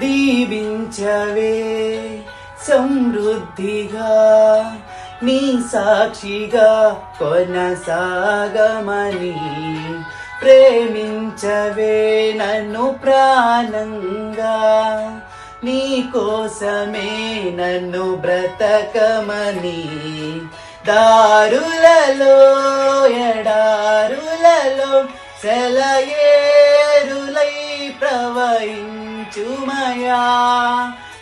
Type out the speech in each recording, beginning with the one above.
దీవించవే సమృద్ధిగా నీ సాక్షిగా కొనసాగమని ప్రేమించవే నన్ను ప్రాణంగా నీ కోసమే నన్ను బ్రతకమని దారులలో ఎడారులలో సెలయేరులై ప్రవహించుమయా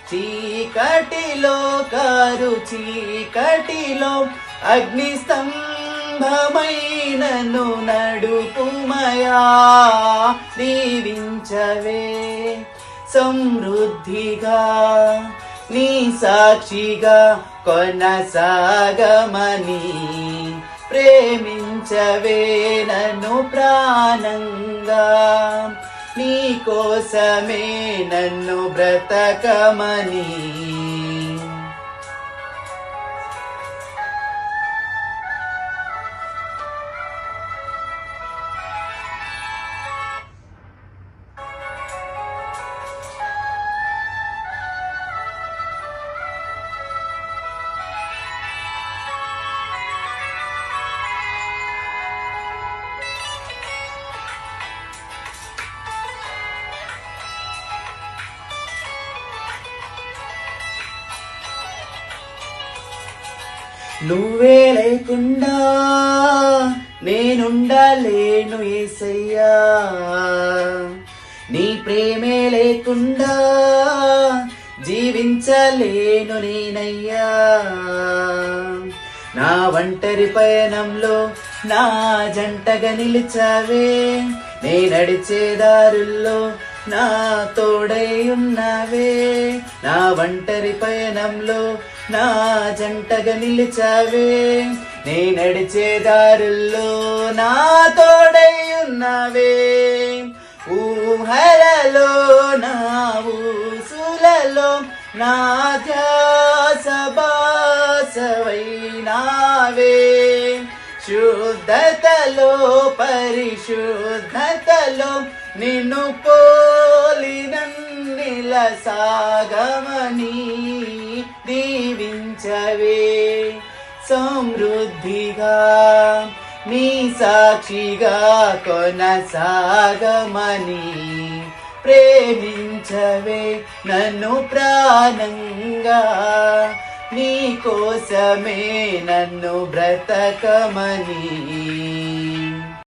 చీకటిలో కారు చీకటిలో అగ్ని స్తంభమైనను నడుపుమయా దీవించవే సమృద్ధిగా నీ సాక్షిగా కొనసాగమని ప్రేమించవే నన్ను ప్రాణంగా నీ కోసమే నన్ను బ్రతకమని నువ్వే లేకుండా నేనుండలేను యేసయ్యా నీ ప్రేమే లేకుండా జీవించలేను నేనయ్యా నా ఒంటరి పయనంలో నా జంటగా నిలిచావే నే నడిచే దారుల్లో నా తోడై ఉన్నవే నా ఒంటరి పయనంలో నా జంటగా నిలిచావే నే నడిచే దారుల్లో నా తోడై ఉన్నవే ఊహలలో నా ఊసులలో నా ధ్యాస బాసవైనావే శుద్ధతలో పరిశుద్ధతలో నిన్ను పోలినన్నిల సాగమని దీవించవే సమృద్ధిగా నీ సాక్షిగా కొనసాగమని ప్రేమించవే నన్ను ప్రాణంగా నీ కోసమే నన్ను బ్రతకమని